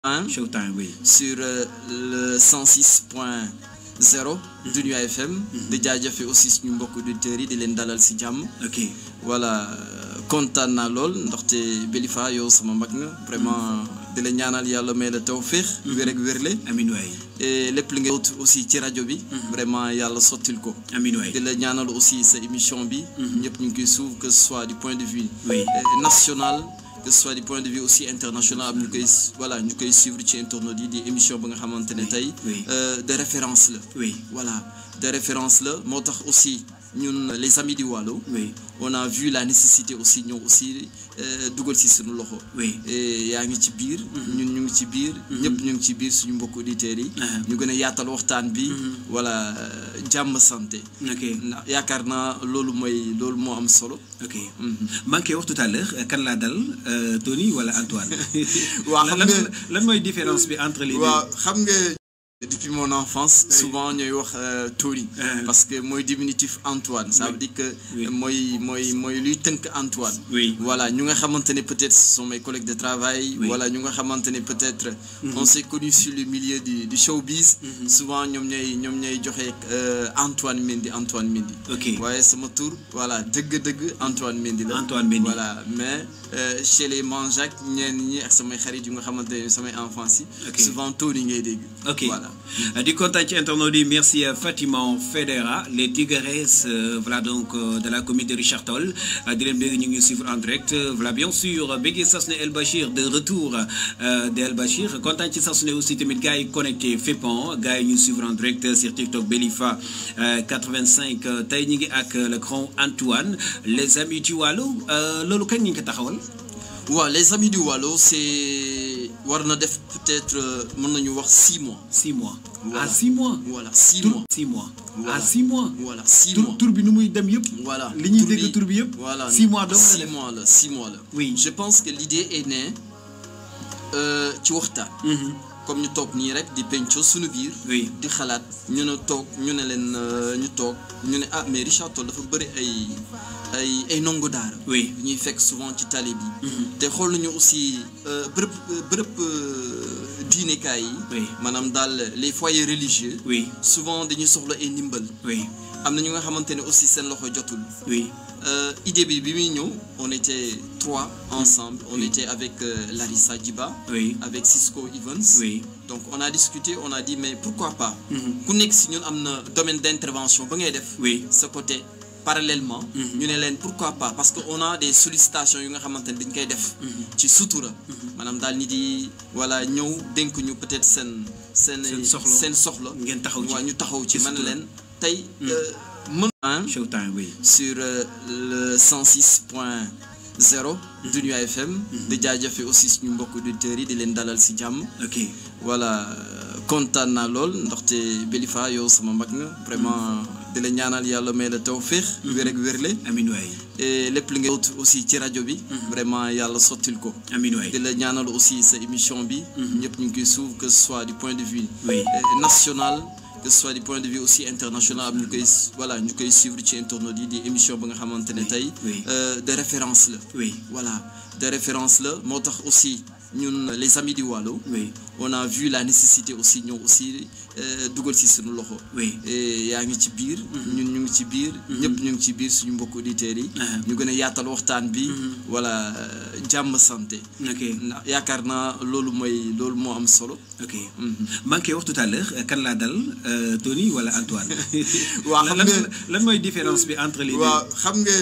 Showtime, oui. Sur le 106.0 de Nuit FM. De jaajëfe aussi suñu mbokk auditeurs yi di leen dalal si jàmm. Ok. Voilà kontaan naa lool ndaxte Belifa yow sama mag nga vraiment di la ñaanal yàlla may la tawféex. wér ak wérle. amiin waay. et lépp li nga wut aussi ci rajo bi. vraiment yàlla sottil ko. amiin waay. di la ñaanal aussi sa émission bi. ñëpp ñu ngi koy suivre que ce soit du point de vue national. Que ce soit du point de vue aussi international ñu koy voilà ñu koy suivre ci internautes yi di émission ba nga xamante ne tey de référence la. oui voilà de référence la moo tax aussi ñun les amis du Waalo. oui on a vu la nécessité aussi ñëw aussi dugal si suñu loxo. oui et yaa ngi ci biir. ñun ñu ngi ci biir. ñëpp ñu ngi ci biir suñu mbokk auditeurs yi. ñu gën a yaatal waxtaan bi. voilà jàmm santé. ok yaakaar naa loolu moo am solo. ok maa ngi koy wax tout à l'heure kan laa dal Tony wala Antoine. waaw xam nga lan mooy différence bi entre les deux. waaw xam nga depuis mon enfance souvent ñooy wax Tony. parce que mooy diminutif Antoine. ça veut dire que mooy luy tënk Antoine. oui voilà ñu nga xamante ne peut-être ce sont mes collègues de travail. voilà ñu nga xamante ne peut-être. on s'est connus sur le milieu du showbiz. souvent ñoom ñooy joxe Antoine Mendy. ok waaye sama tur voilà dëgg Antoine Mendy la. Antoine Mendy voilà mais chez les Manjaak ñenn ñi ak samay xarit yu nga xamante ne samay enfance yi. souvent Tony ngay dégg. ok voilà. di kontaan ci internautes yi merci Fatima Federa les Tigresses voilà donc de la commune de Richard Toll di leen bëgg ñu ngi suivre en direct voilà bien sûr bëgg sas ne El Bachir de retour de El Bachir kontaan ci sas ne aussi tamit gars yi connecté féppon gars yi ñu suivre en direct sur TikTok Belifa 85 tey ñu ngi ak le grand Antoine les amis du Waalo loolu kañ ñu ko taxawal. waaw les amis du Waalo c'est war na def peut-être mën nañu wax 6 mois. 6 mois. voilà 6 mois. voilà 6 mois. 6 mois. voilà 6 mois. voilà 6 mois. tur bi nu muy dem yëpp. voilà li ñuy dégg tur bi yëpp. voilà 6 mois donc 6 mois la 6 mois la. oui je pense que l'idée est née ci waxtaan. comme ñu toog nii rek di penco suñu biir. oui di xalaat ñu ne toog ñu ne leen ñu toog ñu ne ah mais Richard Toll dafa bëri ay ndongo daara. oui ñuy fekk souvent ci tali bi. te xool nañu aussi bërëb diinekaay yi. oui maanaam daal les foyers religieux. oui souvent dañuy soxla ay ndimbal. oui am na ñu nga xamante ne aussi seen loxo jotul. oui idée bi muy ñëw on était 3 ensemble. on était avec Larissa Djiba. oui avec Cisco Evans. oui donc on a discuté on a dit mais pourquoi pas. ku nekk si ñun am na domaine d'intervention ba ngay def. oui ce côté parallèlement. ñu ne leen pourquoi pas parce que on a des sollicitations yu nga xamante ne dañ koy def. ci sutura. maanaam daal nit yi voilà ñëw dénk ñu peut-être seen soxla. ngeen taxaw ci waaw ñu taxaw ci man leen tey. Showtime, oui. Sur le 106.0 de Nuit FM. De jaajëfe aussi suñu mbokk auditeurs yi di leen dalal si jàmm. ok voilà kontaan naa lool ndaxte Belifa yow sama mag nga vraiment di la ñaanal yàlla may la tawféex. wér ak wérle. amiin waay. et lépp li nga wut aussi ci rajo bi. vraiment yàlla sottil ko. amiin waay. di la ñaanal aussi sa émission bi. ñëpp ñu ngi koy suivre que ce soit du point de vue national. que ce soit du point de vue aussi international ñu koy voilà ñu koy suivre ci internautes yi di émission ba nga xamante ne tey. de référence la. oui voilà de référence la moo tax aussi ñun les amis du Waalo. oui on a vu la nécessité aussi ñëw aussi dugal si suñu loxo. oui et yaa ngi ci biir. ñun ñu ngi ci biir. ñëpp ñu ngi ci biir suñu mbokk auditeurs yi. ñu gën a yaatal waxtaan bi. voilà jàmm santé. ok yaakaar naa loolu moo am solo. ok maa ngi koy wax tout à l'heure kan laa dal Tony wala Antoine. waaw xam nga lan mooy différence bi entre les deux. waaw xam nga.